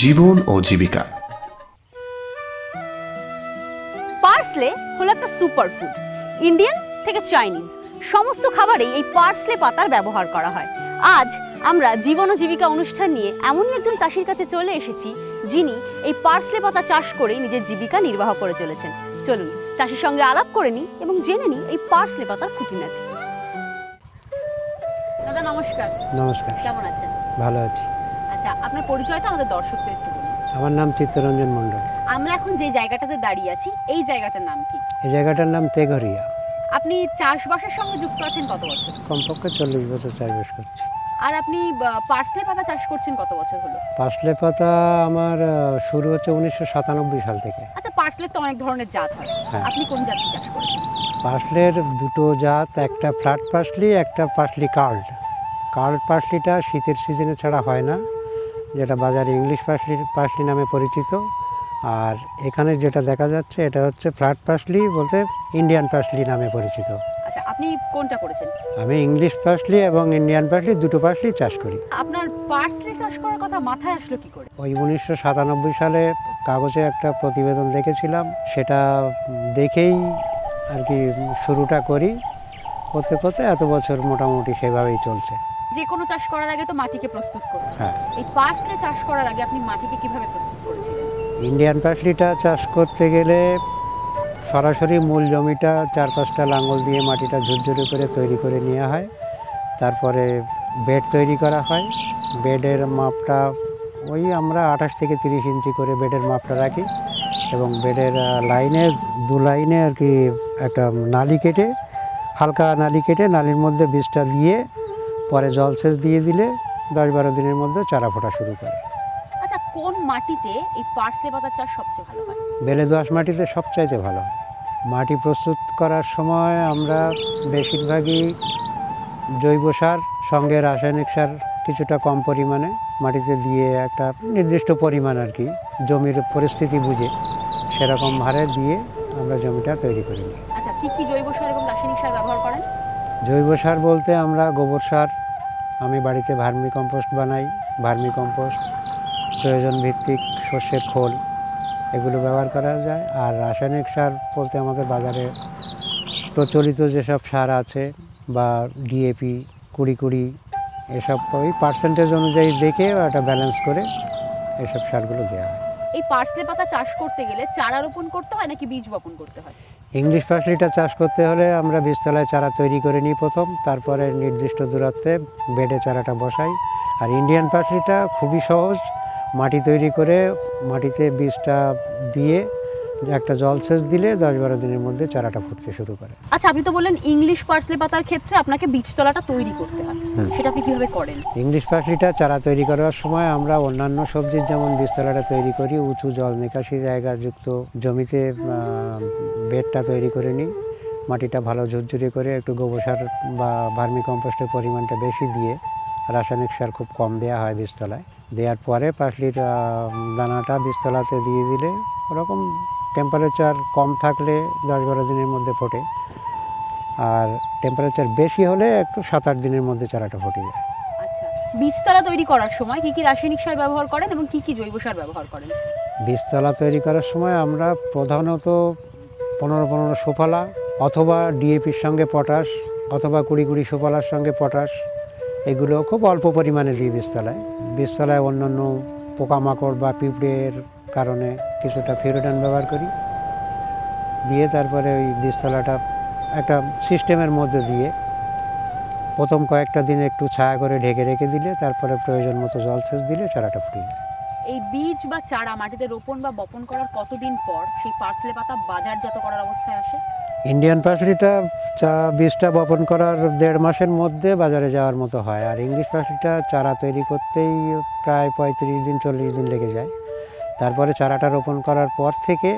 জীবন ও জীবিকা। পার্সলে হলো একটা সুপারফুড। ইন্ডিয়ান থেকে চাইনিজ সমস্ত খাবারেই এই পার্সলে পাতার ব্যবহার করা হয়। আজ আমরা জীবন ও জীবিকা অনুষ্ঠান নিয়ে এমনই একজন চাষির কাছে চলে এসেছি, যিনি এই পার্সলে পাতা চাষ করেই নিজের জীবিকা নির্বাহ করে চলেছেন। চলুন চাষির সঙ্গে আলাপ করে নিই এবং জেনে নিই এই পার্সলে পাতার খুঁটিনাটি। দাদা নমস্কার। নমস্কার। কেমন আছেন? ভালো আছি। আচ্ছা, আপনার পরিচয়টা আমাদের দর্শকদের একটু বলুন। আমার নাম চিত্তরঞ্জন মণ্ডল। আমরা এখন যে জায়গাটাতে দাঁড়িয়ে আছি, এই জায়গাটার নাম কি? এই জায়গাটার নাম তেঘরিয়া। আপনি চাষবাসের সঙ্গে যুক্ত আছেন কত বছর? কমপক্ষে 40 বছর চাষবাস করছি। আর আপনি পার্সলে পাতা চাষ করছেন কত বছর হলো? পার্সলে পাতা আমার শুরু হচ্ছে 1997 সাল থেকে। আচ্ছা, পার্সলের তো অনেক ধরনের জাত হয়, আপনি কোন জাতটি চাষ করেছেন? পার্সলের দুটো জাত, একটা ফ্ল্যাট পার্সলি, একটা পার্সলি কার্ড। কার্ড পার্সলিটা শীতের সিজনে ছাড়া হয় না, যেটা বাজারে ইংলিশ পার্সলি নামে পরিচিত। আর এখানে যেটা দেখা যাচ্ছে এটা হচ্ছে ফ্ল্যাট পার্সলি, বলতে ইন্ডিয়ান পার্সলি নামে পরিচিত। আচ্ছা, আপনি কোনটা করেছেন? আমি ইংলিশ পার্সলি এবং ইন্ডিয়ান পার্সলি দুটো পার্সলি চাষ করি। আপনার পার্সলি চাষ করার কথা মাথায় আসলো কি করে? ওই 1997 সালে কাগজে একটা প্রতিবেদন দেখেছিলাম, সেটা দেখেই আর কি শুরুটা করি। করতে করতে এত বছর মোটামুটি সেভাবেই চলছে। যে কোনো চাষ করার আগে তো মাটিকে প্রস্তুত করতে হয়। হ্যাঁ। এই পার্সলে চাষ করার আগে আপনি মাটিকে কিভাবে প্রস্তুত করেছিলেন? ইন্ডিয়ান পার্সলিটা চাষ করতে গেলে সরাসরি মূল জমিটা 4-5টা লাঙ্গল দিয়ে মাটিটা ঝুরঝুরে করে তৈরি করে নেওয়া হয়। তারপরে বেড তৈরি করা হয়। বেডের মাপটা ওই আমরা 28 থেকে 30 ইঞ্চি করে বেডের মাপটা রাখি, এবং বেডের দু লাইনে আর কি একটা নালি কেটে, হালকা নালি কেটে নালির মধ্যে বীজটা দিয়ে পরে জলসেচ দিয়ে দিলে 10-12 দিনের মধ্যে চারা ফোটা শুরু করে। আচ্ছা, কোন মাটিতে এই পার্সলে পাতার চাষ সবচেয়ে ভালো হয়? বেলে দোআঁশ মাটিতে সবচাইতে ভালো হয়। মাটি প্রস্তুত করার সময় আমরা বেশিরভাগই জৈব সার সঙ্গে রাসায়নিক সার কিছুটা কম পরিমাণে মাটিতে দিয়ে একটা নির্দিষ্ট পরিমাণ আর কি জমির পরিস্থিতি বুঝে সেরকম হারে দিয়ে আমরা জমিটা তৈরি করি। আচ্ছা, কি কি জৈব সার এবং রাসায়নিক সার ব্যবহার করেন? জৈব সার বলতে আমরা গোবর সার, আমি বাড়িতে ভার্মি কম্পোস্ট বানাই, ভার্মি কম্পোস্ট, প্রয়োজন ভিত্তিক শস্যের খোল, এগুলো ব্যবহার করা যায়। আর রাসায়নিক সার বলতে আমাদের বাজারে প্রচলিত যেসব সার আছে বা ডিএপি, 20-20 এসব ওই পার্সেন্টেজ অনুযায়ী দেখে একটা ব্যালেন্স করে এসব সারগুলো দেওয়া হয়। এই পার্সলে পাতা চাষ করতে গেলে চারা রোপণ করতে হয় নাকি বীজ বপন করতে হয়? ইংলিশ পার্সলিটা চাষ করতে হলে আমরা বীজতলায় চারা তৈরি করে নিই প্রথম, তারপরে নির্দিষ্ট দূরত্বে বেডে চারাটা বসাই। আর ইন্ডিয়ান পার্সলিটা খুবই সহজ, মাটি তৈরি করে মাটিতে বীজটা দিয়ে একটা জলসেচ দিলে 10-12 দিনের মধ্যে চারাটা ফুটতে শুরু করে। আচ্ছা, আপনি তো বললেন ইংলিশ পার্সলে পাতার ক্ষেত্রে আপনাকে বীজতলাটা তৈরি করতে হয়, সেটা আপনি কিভাবে করেন? ইংলিশ পার্সলিটা চারা তৈরি করার সময় আমরা অন্যান্য সবজির যেমন বীজতলাটা তৈরি করি, উঁচু জল নিকাশি জায়গা যুক্ত জমিতে বেডটা তৈরি করে নিই। মাটিটা ভালো ঝুরঝুরে করে একটু গোবর সার বা ভার্মি কম্পোস্টের পরিমাণটা বেশি দিয়ে, রাসায়নিক সার খুব কম দেওয়া হয় বীজতলায়। দেওয়ার পরে পার্সলির দানাটা বীজতলাতে দিয়ে দিলে ওরকম টেম্পারেচার কম থাকলে 10-12 দিনের মধ্যে ফোটে, আর টেম্পারেচার বেশি হলে একটু 7-8 দিনের মধ্যে চারাটা ফুটে যায়। আচ্ছা, বীজতলা তৈরি করার সময় কি কি রাসায়নিক সার ব্যবহার করেন এবং কি কি জৈব সার ব্যবহার করেন? বীজতলা তৈরি করার সময় আমরা প্রধানত 15-15 সুফলা অথবা ডিএপির সঙ্গে পটাশ অথবা 20-20 সুফলার সঙ্গে পটাশ, এগুলো খুব অল্প পরিমাণে দিই বীজতলায়। বীজতলায় অন্যান্য পোকামাকড় বা পিঁপড়ের কারণে কিছুটা ফিরোডন ব্যবহার করি, দিয়ে তারপরে ওই বীজতলাটা একটা সিস্টেমের মধ্যে দিয়ে প্রথম কয়েকটা দিন একটু ছায়া করে ঢেকে রেখে দিলে তারপরে প্রয়োজন মতো জলসেচ দিলে চারাটা ফুটে যায়। এই বীজ বা চারা মাটিতে রোপণ বা বপন করার কতদিন পর সেই পার্সলে পাতা বাজারজাত করার অবস্থায় আসে? ইন্ডিয়ান পার্সলিটা বীজটা বপন করার 1.5 মাসের মধ্যে বাজারে যাওয়ার মতো হয়, আর ইংলিশ পার্সলিটা চারা তৈরি করতেই প্রায় 35-40 দিন লেগে যায়। তারপরে চারাটা রোপণ করার পর থেকে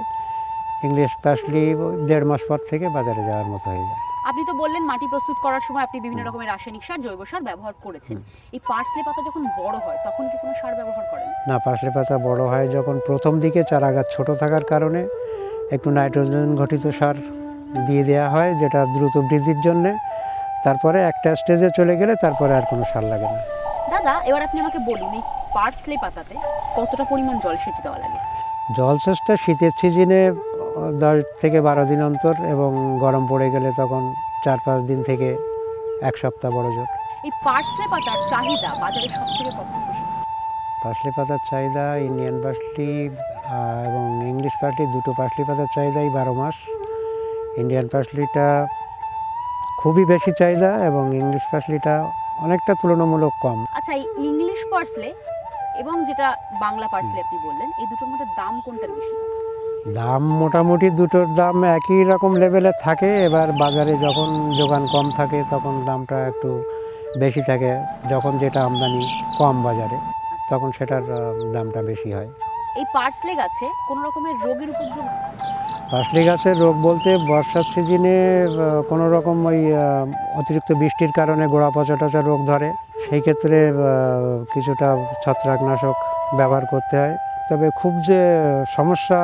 ইংলিশ পার্সলি 1.5 মাস পর থেকে বাজারে যাওয়ার মতো হয়ে যায়। আপনি তো বললেন মাটি প্রস্তুত করার সময় আপনি বিভিন্ন রকমের রাসায়নিক সার, জৈব সার ব্যবহার করেছেন। এই পার্সলে পাতা যখন বড় হয় তখন কি কোনো সার ব্যবহার করেন? না, পার্সলে পাতা বড় হয় যখন প্রথম দিকে চারা গাছ ছোটো থাকার কারণে একটু নাইট্রোজেন ঘটিত সার দিয়ে দেওয়া হয়, যেটা দ্রুত বৃদ্ধির জন্যে। তারপরে একটা স্টেজে চলে গেলে তারপরে আর কোনো সার লাগে না। দাদা, এবার আপনি আমাকে বলুন, এই পার্সলে পাতাতে কতটা পরিমাণ জলসেচ দেওয়া লাগে? জলসেচটা শীতের সিজনে 10 থেকে 12 দিন অন্তর, এবং গরম পড়ে গেলে তখন 4-5 দিন থেকে 1 সপ্তাহ বড় জোর। এই পার্সলে পাতার চাহিদা বাজারে সব থেকে কত বেশি? পার্সলে পাতার চাহিদা ইন্ডিয়ান পার্সলি এবং ইংলিশ পার্সলি, দুটো পার্সলি পাতার চাহিদাই 12 মাস। ইন্ডিয়ান পার্সলিটা খুবই বেশি চাহিদা এবং ইংলিশ পার্সলিটা অনেকটা তুলনামূলক কম। আচ্ছা, এই ইংলিশ পার্সলে এবং যেটা বাংলা পার্সলে আপনি বললেন, এই দুটোর মধ্যে দাম কোনটার বেশি? দাম মোটামুটি দুটোর দাম একই রকম লেভেলে থাকে। এবার বাজারে যখন যোগান কম থাকে তখন দামটা একটু বেশি থাকে, যখন যেটা আমদানি কম বাজারে তখন সেটার দামটা বেশি হয়। এই পার্সলে গাছে কোনো রকমের রোগের উপদ্রব? পার্সলি গাছের রোগ বলতে বর্ষার সিজনে কোনো রকম ওই অতিরিক্ত বৃষ্টির কারণে গোড়া পচা টচা রোগ ধরে, সেই ক্ষেত্রে কিছুটা ছত্রাকনাশক ব্যবহার করতে হয়। তবে খুব যে সমস্যা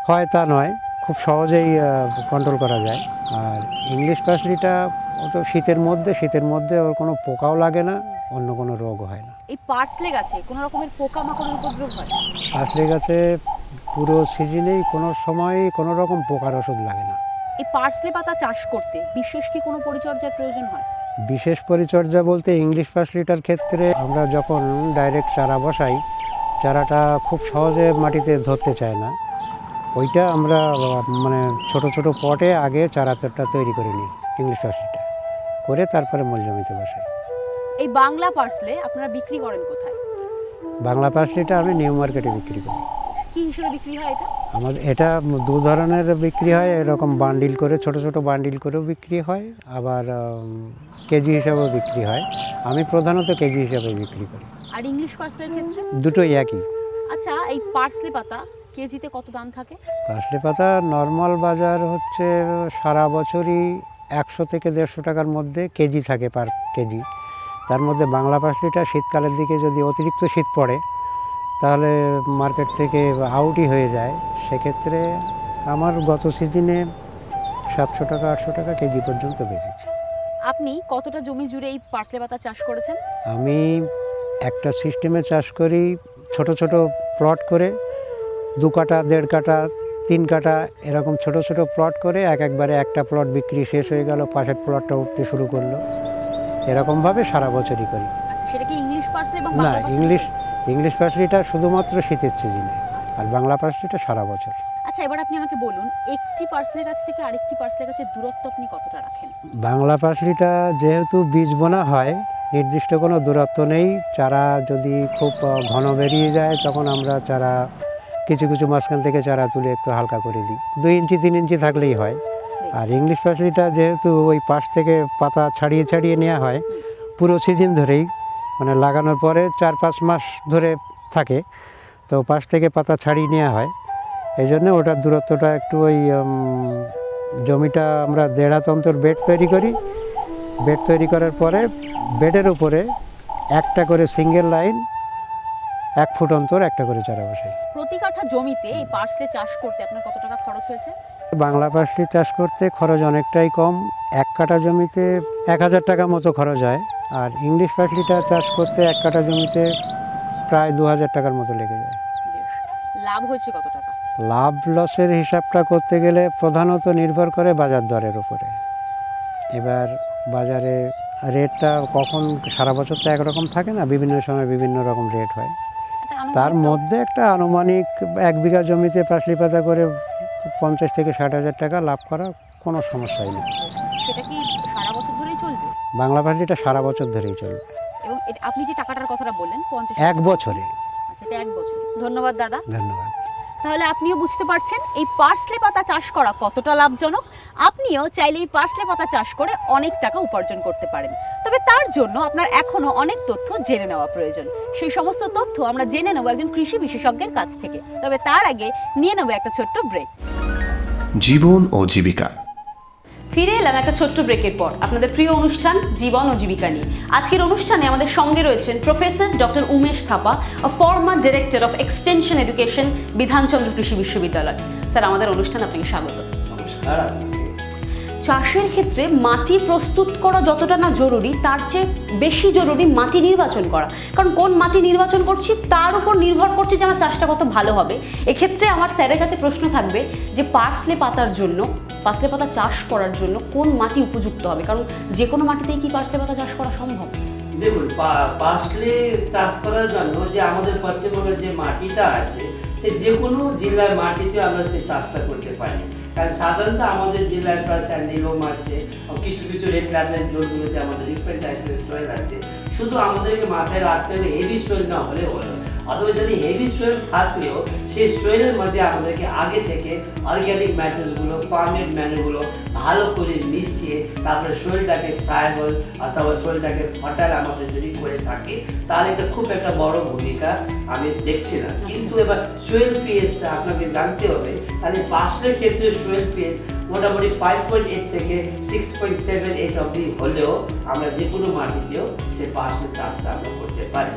হয় তা নয়, খুব সহজেই কন্ট্রোল করা যায়। আর ইংলিশ পার্সলিটা তো শীতের মধ্যে ওর কোনো পোকাও লাগে না, অন্য কোনো রোগও হয় না। এই পার্সলে গাছে কোনো রকমের পোকামাকড়ের উপদ্রব হয়? পার্সলি গাছে পুরো সিজনেই কোনো সময়ই কোনো রকম পোকার ওষুধ লাগে না। এই পার্সলে পাতা চাষ করতে বিশেষ কি কোনো পরিচর্যার প্রয়োজন হয়? বিশেষ পরিচর্যা বলতে ইংলিশ পার্সলিটার ক্ষেত্রে আমরা যখন ডাইরেক্ট চারা বসাই, চারাটা খুব সহজে মাটিতে ধরতে চায় না। ওইটা আমরা মানে ছোট ছোট পটে আগে চারাটা তৈরি করে নিই, ইংলিশ পার্সলিটা করে তারপরে মূল জমিতে বসাই। এই বাংলা পার্সলে আপনারা বিক্রি করেন কোথায়? বাংলা পার্সলিটা আমি নিউ মার্কেটে বিক্রি করি। কি হিসেবে বিক্রি হয় এটা? আমাদের এটা দু ধরনের বিক্রি হয়, এরকম বান্ডিল করে, ছোট ছোট বান্ডিল করেও বিক্রি হয়, আবার কেজি হিসাবেও বিক্রি হয়। আমি প্রধানত কেজি হিসাবে বিক্রি করি। আর ইংলিশ পার্সলের ক্ষেত্রে? দুটোই একই। আচ্ছা, এই পার্সলে পাতা কেজিতে কত দাম থাকে? পার্সলি পাতা নর্মাল বাজার হচ্ছে সারা বছরই 100 থেকে 150 টাকার মধ্যে কেজি থাকে, পার কেজি। তার মধ্যে বাংলা পার্সলিটা শীতকালের দিকে যদি অতিরিক্ত শীত পড়ে তাহলে মার্কেট থেকে আউটই হয়ে যায়। সেক্ষেত্রে আমার গত সিজনে 700 টাকা 800 টাকা কেজি পর্যন্ত বেচেছি। আপনি কতটা জমি জুড়ে এই পার্সলে পাতা চাষ করেছেন? আমি একটা সিস্টেমে চাষ করি, ছোট ছোট প্লট করে, 2 কাঠা 1.5 কাঠা 3 কাঠা এরকম ছোট ছোট প্লট করে একবারে একটা প্লট বিক্রি শেষ হয়ে গেল, পাশের প্লটটা উঠতে শুরু করলো, এরকমভাবে সারা বছরই করি। আচ্ছা, সেটা কি ইংলিশ পার্সলে এবং না, বাংলা পার্সলে? ইংলিশ পার্সলিটা শুধুমাত্র শীতের সিজনে, আর বাংলা পার্সলিটা সারা বছর। আচ্ছা, এবার আপনি আমাকে বলুন, একটি পার্সলে গাছ থেকে আরেকটি পার্সলে গাছের দূরত্ব আপনি কতটা রাখেন? বাংলা পার্সলিটা যেহেতু বীজ বোনা হয়, নির্দিষ্ট কোনো দূরত্ব নেই। চারা যদি খুব ঘন বেরিয়ে যায় তখন আমরা চারা কিছু কিছু মাঝখান থেকে চারা তুলে একটু হালকা করে দিই, 2 ইঞ্চি 3 ইঞ্চি থাকলেই হয়। আর ইংলিশ পার্সলিটা যেহেতু ওই পাশ থেকে পাতা ছাড়িয়ে ছাড়িয়ে নেওয়া হয় পুরো সিজন ধরেই, মানে লাগানোর পরে 4-5 মাস ধরে থাকে, তো পাশ থেকে পাতা ছাড়িয়ে নেওয়া হয়, এই জন্য ওটার দূরত্বটা একটু ওই জমিটা আমরা 1.5 হাত অন্তর বেড তৈরি করি। বেড তৈরি করার পরে বেডের উপরে একটা করে সিঙ্গেল লাইন 1 ফুট অন্তর একটা করে চারা বসাই। প্রতি কাঠা জমিতে এই পার্সলে চাষ করতে আপনার কত টাকা খরচ হয়েছে? বাংলা পার্সলি চাষ করতে খরচ অনেকটাই কম, 1 কাঠা জমিতে 1000 টাকা মতো খরচ হয়। আর ইংলিশ পার্সলিটা চাষ করতে 1 কাঠা জমিতে প্রায় 2000 টাকার মতো লেগে যায়। লাভ হয়েছে কত টাকা? লাভ লসের হিসাবটা করতে গেলে প্রধানত নির্ভর করে বাজার দরের উপরে। এবার বাজারে রেটটা কখন, সারা বছর তো একরকম থাকে না, বিভিন্ন সময় বিভিন্ন রকম রেট হয়। তার মধ্যে একটা আনুমানিক 1 বিঘা জমিতে পার্সলি পাতা করে 50 থেকে 60,000 টাকা লাভ করা কোনো সমস্যাই নেই। সেটা কি সারা বছর ধরেই চলবে? বাংলা পার্সলিটা সারা বছর ধরেই চলবে। এবং আপনি যে টাকাটার কথাটা বললেন 50 1 বছরে। আচ্ছা, এটা 1 বছর। ধন্যবাদ দাদা। ধন্যবাদ। তাহলে আপনিও বুঝতে পারছেন এই পার্সলে পাতা চাষ করা কতটা লাভজনক। আপনিও চাইলে এই পার্সলে পাতা চাষ করে অনেক টাকা উপার্জন করতে পারেন। তবে তার জন্য আপনার এখনো অনেক তথ্য জেনে নেওয়া প্রয়োজন। সেই সমস্ত তথ্য আমরা জেনে নেব একজন কৃষি বিশেষজ্ঞের কাছ থেকে। তবে তার আগে নিয়ে নেব একটা ছোট্ট ব্রেক। জীবন ও জীবিকা। ফিরে এলাম একটা ছোট্ট ব্রেকের পর আপনাদের প্রিয় অনুষ্ঠান জীবন ও জীবিকা নিয়ে। আজকের অনুষ্ঠানে আমাদের সঙ্গে রয়েছেন professor doctor Umesh Thapa, former director of extension education, Bidhan Chandra Krishi Viswavidyalaya. Sir, আমাদের অনুষ্ঠান আপনাকে স্বাগত। নমস্কার। চাষের ক্ষেত্রে মাটি প্রস্তুত করা যতটা না জরুরি তার চেয়ে বেশি জরুরি মাটি নির্বাচন করা, কারণ কোন মাটি নির্বাচন করছি তার উপর নির্ভর করছে যে আমার চাষটা কত ভালো হবে। এক্ষেত্রে আমার স্যারের কাছে প্রশ্ন থাকবে যে পার্সলে পাতা চাষ করার জন্য কোন মাটি উপযুক্ত হবে, কারণ যে কোনো মাটিতেই কি পার্সলে পাতা চাষ করা সম্ভব? দেখুন, পার্সলে চাষ করার জন্য যে আমাদের পশ্চিমবঙ্গের যে মাটিটা আছে সে যে কোনো জেলার মাটিতে আমরা সে চাষটা করতে পারি। কারণ সাধারণত আমাদের জেলায় প্রায় স্যান্ডি লোম আছে, কিছু কিছু রেড ল্যাটারাইট জোনগুলোতে আমাদের ডিফারেন্ট টাইপের সয়েল আছে। শুধু আমাদেরকে মাথায় রাখতে হবে হেভি সয়েল না হলে হলো, অথবা যদি হেভি সয়েল থাকলেও সেই সয়েলের মধ্যে আমাদেরকে আগে থেকে অর্গ্যানিক ম্যাটার্সগুলো, ফার্মেড ম্যানুরগুলো ভালো করে মিশিয়ে তারপরে সয়েলটাকে ফ্রাইবল অথবা সয়েলটাকে ফার্টাইল আমাদের যদি করে থাকি তাহলে এটা খুব একটা বড় ভূমিকা আমি দেখছি না। কিন্তু এবার সয়েল পিএইচটা আপনাকে জানতে হবে। তাহলে পার্সলের ক্ষেত্রে সয়েল পিএইচ মোটামুটি 5.8 থেকে 6.78 অবধি হলেও আমরা যে কোনো মাটিতেও সে পার্সলে চাষটা আমরা করতে পারি।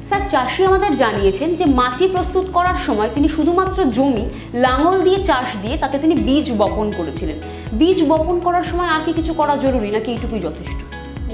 স্যার, চাষি আমাদের জানিয়েছেন যে মাটি প্রস্তুত করার সময় তিনি শুধুমাত্র জমি লাঙল দিয়ে চাষ দিয়ে তাতে তিনি বীজ বপন করেছিলেন। বীজ বপন করার সময় আর কি কিছু করা জরুরি নাকি এইটুকুই যথেষ্ট?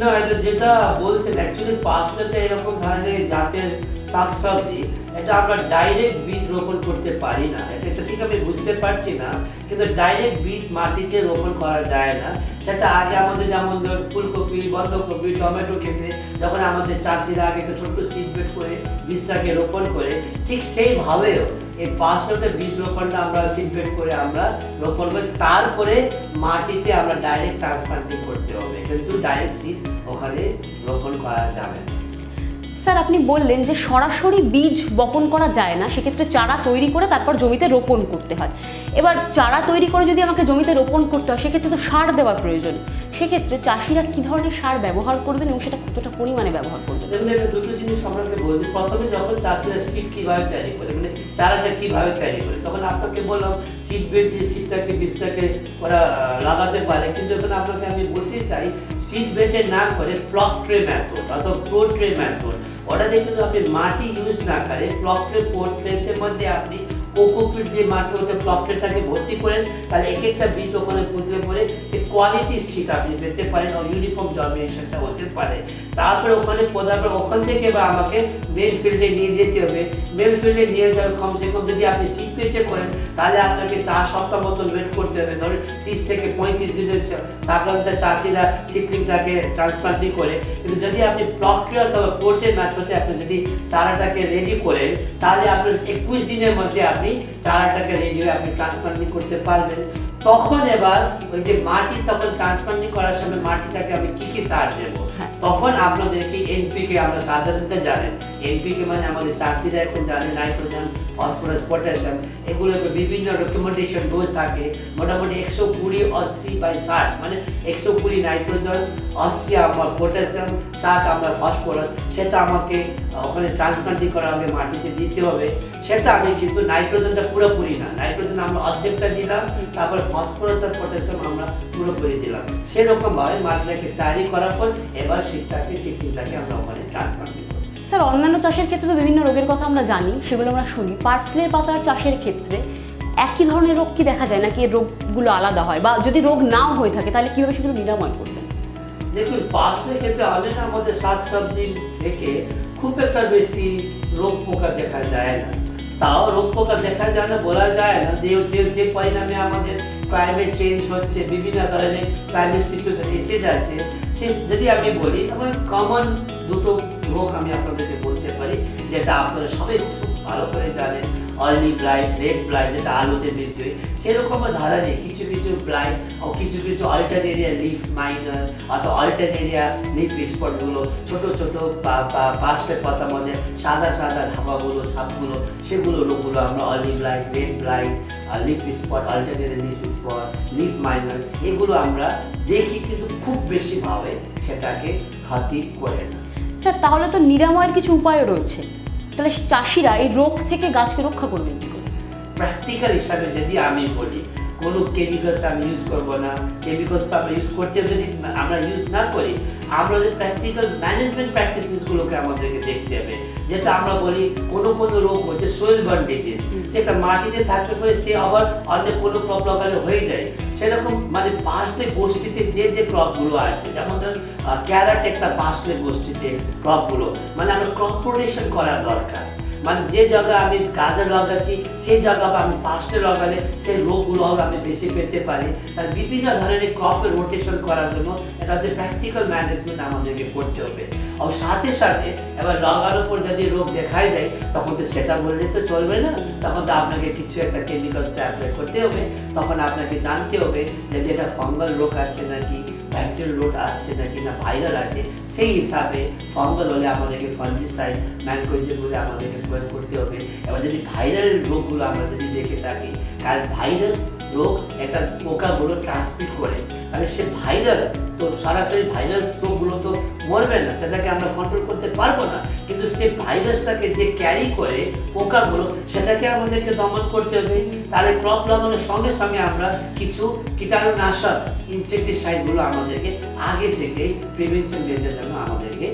না, এটা যেটা বলছেন অ্যাকচুয়ালি পার্সলেটা এরকম ধরনের জাতের শাকসবজি, এটা আমরা ডাইরেক্ট বীজ রোপণ করতে পারি না। এটা ঠিক আমি বুঝতে পারছি না, কিন্তু ডাইরেক্ট বীজ মাটিতে রোপণ করা যায় না। সেটা আগে আমাদের যেমন ধর ফুলকপি, বন্ধাকপি, টমেটো ক্ষেত্রে যখন আমাদের চাষিরা আগে একটা ছোট্ট সিড বেড করে বীজটাকে রোপণ করে, ঠিক সেইভাবেও এই পার্সলেটা বীজ রোপণটা আমরা সিড বেড করে আমরা রোপণ করি, তারপরে মাটিতে আমরা ডাইরেক্ট ট্রান্সপ্লান্টিং করতে হবে, কিন্তু ডাইরেক্ট সিড ওখানে রোপণ করা যাবে না। স্যার, আপনি বললেন যে সরাসরি বীজ বপন করা যায় না, সেক্ষেত্রে চারা তৈরি করে তারপর জমিতে রোপণ করতে হয়। এবার চারা তৈরি করে যদি আমাকে জমিতে রোপণ করতে হয় সেক্ষেত্রে তো সার দেওয়ার প্রয়োজন। সেক্ষেত্রে চাষিরা কী ধরনের সার ব্যবহার করবেন এবং সেটা কতটা পরিমাণে ব্যবহার করবেন? দেখুন, এটা দুটো জিনিস আপনাকে বলছি। প্রথমে যখন চাষিরা সিড কীভাবে তৈরি করে, মানে চারাটা কীভাবে তৈরি করে, তখন আপনাকে বললাম সিড বেড দিয়ে বীজটাকে ওরা লাগাতে পারে। কিন্তু এখানে আপনাকে আমি বলতে চাই সিড বেডে না করে প্লক ট্রে মেথড অথবা প্রো ট্রে মেথড, ওটাতে কিন্তু আপনি মাটি ইউজ না করে প্লক ট্রে, প্রো ট্রের মধ্যে আপনি কোকোপিট দিয়ে মাটি ওটা প্লক ট্রেটাকে ভর্তি করেন, তাহলে এক একটা বীজ ওখানে পুঁতলে পরে সে কোয়ালিটি সিড আপনি পেতে পারেন ও ইউনিফর্ম জার্মিনেশনটা হতে পারে। তারপরে ওখানে পদার্থ ওখান থেকে বা আমাকে মেন ফিল্ডে নিয়ে যেতে হবে। মেন ফিল্ডে নিয়ে যাওয়ার কমসে কম যদি আপনি সিড পেটে করেন তাহলে আপনাকে 4 সপ্তাহ মতন ওয়েট করতে হবে। ধরুন 30 থেকে 35 দিনের সাধারণত চাষিরা সিডলিংটাকে ট্রান্সপ্লান্টিং করে। কিন্তু যদি আপনি প্লক ট্রে অথবা পোর্টের মেথডে আপনি যদি চারাটাকে রেডি করেন তাহলে আপনার 21 দিনের মধ্যে আপনি চারাটাকে রেডি হয়ে আপনি ট্রান্সপ্লান্টিং করতে পারবেন। তখন এবার ওই যে মাটি, তখন ট্রান্সপ্লান্টিং করার সময় মাটিটাকে আমি কি সার দেবো, তখন আপনাদেরকে এনপিকে আমরা সাধারণত জানেন, এনপিকে মানে আমাদের চাষিরা এখন জানে নাইট্রোজেন, ফসফরাস, পটাশিয়াম, এগুলো বিভিন্ন রেকমেন্ডেশন ডোজ থাকে। মোটামুটি 120, 80/60, মানে 120 নাইট্রোজেন, 80 আমার পটাশিয়াম, 60 আমরা ফসফরাস, সেটা আমাকে ওখানে ট্রান্সপ্লান্টিং করার আগে মাটিতে দিতে হবে। সেটা আমি কিন্তু নাইট্রোজেনটা পুরোপুরি না, নাইট্রোজেন আমরা অর্ধেকটা দিলাম, তারপর ফসফরাস আর পটাশিয়াম আমরা পুরোপুরি দিলাম। সেরকমভাবে মাটিটাকে তৈরি করার পর এবার সিডলিংটাকে আমরা ওখানে ট্রান্সপ্লান্টিং করি। স্যার, অন্যান্য চাষের ক্ষেত্রে তো বিভিন্ন রোগের কথা আমরা জানি, সেগুলো আমরা শুনি। পার্সলের পাতার চাষের ক্ষেত্রে একই ধরনের রোগ কি দেখা যায় নাকি এর রোগগুলো আলাদা হয়, বা যদি রোগ নাও হয়ে থাকে তাহলে কীভাবে সেগুলো নিরাময় করবেন? দেখুন, পার্সলের ক্ষেত্রে অনেক আমাদের শাকসবজি থেকে খুব একটা বেশি রোগ পোকা দেখা যায় না। তাও রোগ পোকা দেখা যায় না বলা যায় না, যে পরিণামে আমাদের ক্লাইমেট চেঞ্জ হচ্ছে, বিভিন্ন ধরনের ক্লাইমেট সিচুয়েশন এসে যাচ্ছে, সে যদি আমি বলি আমার কমন দুটো রোগ আমি আপনাদেরকে বলতে পারি, যেটা আপনারা সবাই খুব ভালো করে জানেন। অয়েলি ব্লাইট, রেড ব্লাইট, যেটা আলুতে বেশি হয়, সেরকম ধরনের কিছু কিছু ব্লাইট ও কিছু কিছু অল্টারনেরিয়া লিফ মাইনার অথবা অল্টারনেরিয়া লিফ স্পটগুলো, ছোটো ছোটো পার্সলের পাতার মধ্যে সাদা সাদা ধাপাগুলো, ছাপগুলো, সেগুলো রোগগুলো আমরা oily blight, red blight, leaf spot, Alternaria leaf spot, leaf minor, এগুলো আমরা দেখি কিন্তু খুব বেশিভাবে সেটাকে ক্ষতি করে না। স্যার, তাহলে তো নিরাময়ের কিছু উপায় রয়েছে, তাহলে চাষিরা এই রোগ থেকে গাছকে রক্ষা করবেন কি করে? প্র্যাকটিক্যাল হিসাবে যদি আমি বলি, কোনো কেমিক্যালস আমি ইউজ করবো না। কেমিক্যালস তো আমরা ইউজ করতে, যদি আমরা ইউজ না করি, আমরা যে প্র্যাকটিক্যাল ম্যানেজমেন্ট প্র্যাকটিসেসগুলোকে আমাদেরকে দেখতে হবে। যেটা আমরা বলি কোনো রোগ হচ্ছে সোয়েল বার্ন ডিজিজ, সেটা মাটিতে থাকতে পারে, সে আবার অন্য কোনো ক্রপ লাগালে হয়ে যায়। সেরকম মানে পার্সলে গোষ্ঠীতে যে ক্রপগুলো আছে, যেমন ধরুন ক্যারেট একটা পার্সলে গোষ্ঠীতে ক্রপগুলো, মানে আমরা ক্রপ রোটেশন করা দরকার। মানে যে জায়গায় আমি গাজর লাগাচ্ছি সেই জায়গায় আমি পার্সলে লাগালে সেই রোগগুলো আমি বেশি পেতে পারি। তাই বিভিন্ন ধরনের ক্রপের রোটেশন করার জন্য এটা হচ্ছে প্র্যাকটিক্যাল ম্যানেজমেন্ট আমাদেরকে করতে হবে। আর সাথে সাথে এবার লাগানোর পর যদি রোগ দেখাই যায়, তখন তো সেটা বললে তো চলবে না, তখন তো আপনাকে কিছু একটা কেমিক্যালসটা অ্যাপ্লাই করতে হবে। তখন আপনাকে জানতে হবে যদি এটা ফাঙ্গাল রোগ আছে নাকি, ব্যাকটেরিয়াল রোগ আছে নাকি, না ভাইরাল আছে। সেই হিসাবে ফাঙ্গাল হলে আমাদেরকে ফাঞ্জিসাইড, ম্যানকোজেব বলে আমাদেরকে প্রয়োগ করতে হবে। এবার যদি ভাইরাল রোগগুলো আমরা যদি দেখে থাকি, কারণ ভাইরাস রোগ একটা পোকাগুলো ট্রান্সমিট করে, তাহলে সে ভাইরাল তো সরাসরি ভাইরাস রোগগুলো তো মরবে না, সেটাকে আমরা কন্ট্রোল করতে পারবো না। কিন্তু সে ভাইরাসটাকে যে ক্যারি করে পোকাগুলো, সেটাকে আমাদেরকে দমন করতে হবে। তাহলে ক্রপ লাগানোর সঙ্গে সঙ্গে আমরা কিছু কীটাণুনাশক ইনসেকটিসাইডগুলো আমাদেরকে আগে থেকে প্রিভেনশন মেজার জন্য আমাদেরকে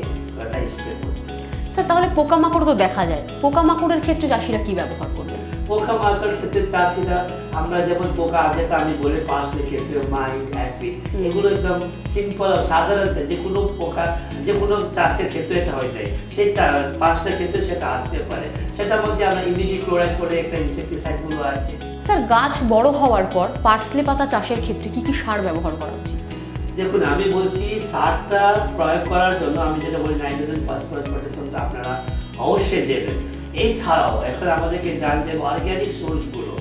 একটা স্প্রে করতে হবে। স্যার, তাহলে পোকামাকড় তো দেখা যায়, পোকামাকড়ের ক্ষেত্রে চাষিরা কি ব্যবহার করবে? পোকামাকড়ের ক্ষেত্রে চাষিরা আমরা যেমন পোকা, যেটা আমি বলে পার্সলের ক্ষেত্রে মাইট, অ্যাফিড, এগুলো একদম সিম্পল সাধারণত যে কোনো পোকা, যে কোনো চাষের ক্ষেত্রে এটা হয়ে যায়। সেই পার্সলের ক্ষেত্রে সেটা আসতে পারে। সেটার মধ্যে আমরা ইমিডিক্লোরাইড করে একটা ইনসেকটিসাইডগুলো আছে। স্যার, গাছ বড় হওয়ার পর পার্সলে পাতা চাষের ক্ষেত্রে কি কি সার ব্যবহার করা উচিত? দেখুন, আমি বলছি সারটা প্রয়োগ করার জন্য আমি যেটা বলি নাইট্রোজেন, ফসফরাস, পটাশিয়ামটা আপনারা অবশ্যই দেবেন। এছাড়াও এখন আমাদেরকে জানতে হবে অর্গ্যানিক সোর্সগুলো।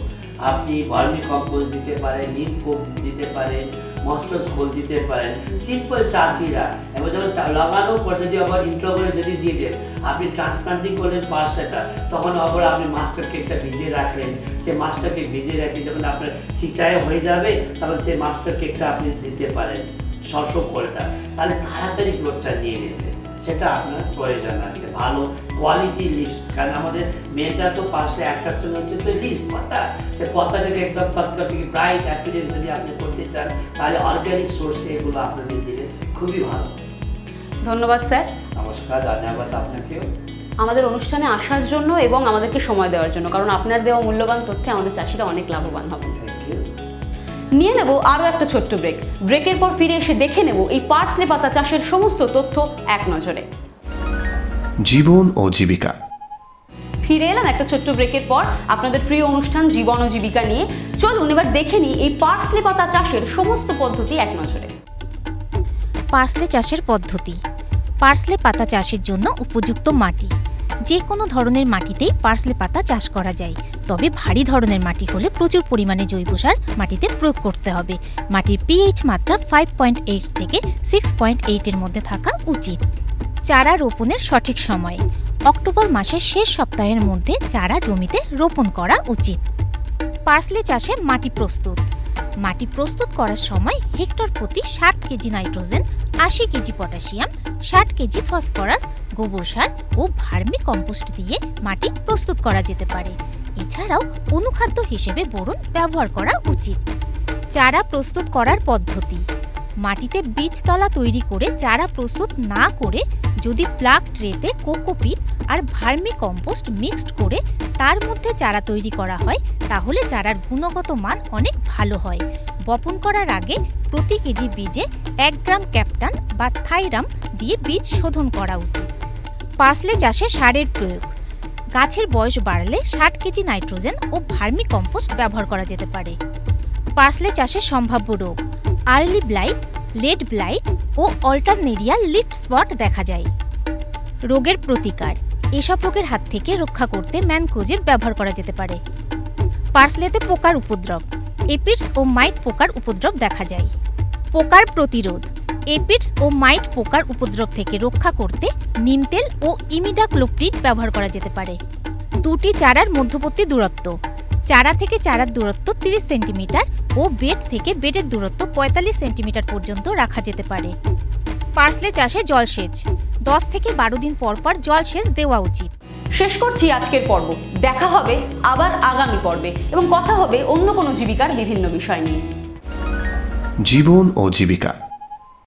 আপনি ভার্মি কম্পোস্ট দিতে পারেন, নিম কোপ দিতে পারেন, মসলাস খোল দিতে পারেন। সিম্পল চাষিরা এবার যখন লাগানোর পর যদি আবার ইন্টারভালে যদি দিয়ে দেন, আপনি ট্রান্সপ্লান্টিং করলেন পার্সলেটা, তখন আবার আপনি মাস্টার কেকটা ভিজিয়ে রাখলেন। সে মাস্টার কেক ভিজিয়ে রাখি যখন আপনার সিঁচাই হয়ে যাবে, তখন সেই মাস্টার কেকটা আপনি দিতে পারেন, শস্য খোলটা, তাহলে তাড়াতাড়ি গ্রোথটা নিয়ে নেবে। সেটা আপনার প্রয়োজন আছে, ভালো কোয়ালিটি লিভস। কারণ আমাদের মেয়েটা তো পার্সলে অ্যাট্রাকশন হচ্ছে তো লিভস, পাতা। সে পাতাটাকে একদম তৎকাটিক ব্রাইট অ্যাপিয়ারেন্স যদি আপনি করতে চান, তাহলে অর্গ্যানিক সোর্সে এগুলো আপনাদের দিলে খুবই ভালো। ধন্যবাদ স্যার। নমস্কার, ধন্যবাদ আপনাকেও আমাদের অনুষ্ঠানে আসার জন্য এবং আমাদেরকে সময় দেওয়ার জন্য, কারণ আপনার দেওয়া মূল্যবান তথ্যে আমাদের চাষিরা অনেক লাভবান হবেন। Thank you. নিয়ে নেব আরও একটা ছোট্ট ব্রেক। ব্রেকের পর ফিরে এসে দেখে নেব এই পার্সলে পাতা চাষের সমস্ত তথ্য এক নজরে। জীবন ও জীবিকা। ফিরে এলাম একটা ছোট্ট ব্রেকের পর আপনাদের প্রিয় অনুষ্ঠান জীবন ও জীবিকা নিয়ে। চলুন এবার দেখে নিই এই পার্সলে পাতা চাষের সমস্ত পদ্ধতি এক নজরে। পার্সলে চাষের পদ্ধতি। পার্সলে পাতা চাষের জন্য উপযুক্ত মাটি। যে কোনো ধরনের মাটিতেই পার্সলে পাতা চাষ করা যায়, তবে ভারী ধরনের মাটি হলে প্রচুর পরিমাণে জৈব সার মাটিতে প্রয়োগ করতে হবে। মাটির পিএইচ মাত্রা 5.8 থেকে 6.8 এর মধ্যে থাকা উচিত। চারা রোপণের সঠিক সময়। অক্টোবর মাসের শেষ সপ্তাহের মধ্যে চারা জমিতে রোপণ করা উচিত। পার্সলে চাষে মাটি প্রস্তুত। মাটি প্রস্তুত করার সময় হেক্টর প্রতি 60 KG nitrogen, 80 KG potassium, 60 KG phosphorus, গোবর সার ও ভার্মি কম্পোস্ট দিয়ে মাটি প্রস্তুত করা যেতে পারে। এছাড়াও অনুখাদ্য হিসেবে বোরন ব্যবহার করা উচিত। চারা প্রস্তুত করার পদ্ধতি। মাটিতে বীজতলা তৈরি করে চারা প্রস্তুত না করে যদি প্লাগ ট্রেতে কোকোপিট আর ভার্মি কম্পোস্ট মিক্সড করে তার মধ্যে চারা তৈরি করা হয়, তাহলে চারার গুণগত মান অনেক ভালো হয়। বপন করার আগে প্রতি কেজি বীজে 1 গ্রাম ক্যাপটান বা থাইরাম দিয়ে বীজ শোধন করা উচিত। পার্সলে চাষে সারের প্রয়োগ। গাছের বয়স বাড়লে 60 কেজি নাইট্রোজেন ও ভার্মি কম্পোস্ট ব্যবহার করা যেতে পারে। পার্সলে চাষে সম্ভাব্য রোগ। আর্লি ব্লাইট, লেট ব্লাইট ও অল্টারনেরিয়া লিফ স্পট দেখা যায়। রোগের প্রতিকার। এসব রোগের হাত থেকে রক্ষা করতে ম্যানকোজেব ব্যবহার করা যেতে পারে। পার্সলেতে পোকার উপদ্রব। এপিডস ও মাইট পোকার উপদ্রব দেখা যায়। পোকার প্রতিরোধ। এপিডস ও মাইট পোকার উপদ্রব থেকে রক্ষা করতে নিম তেল ও ইমিডাক্লোপ্রিড ব্যবহার করা যেতে পারে। দুটি চারার মধ্যবর্তী দূরত্ব। চারা থেকে চারার দূরত্ব 30 সেন্টিমিটার ও বেড থেকে বেডের দূরত্ব 45 সেন্টিমিটার পর্যন্ত রাখা যেতে পারে। পার্সলে চাষে জলসেচ। 10 থেকে 12 দিন পর পর জলসেচ দেওয়া উচিত। শেষ করছি আজকের পর্ব। দেখা হবে আবার আগামী পর্বে এবং কথা হবে অন্য কোনো জীবিকার বিভিন্ন বিষয় নিয়ে। জীবন ও জীবিকা।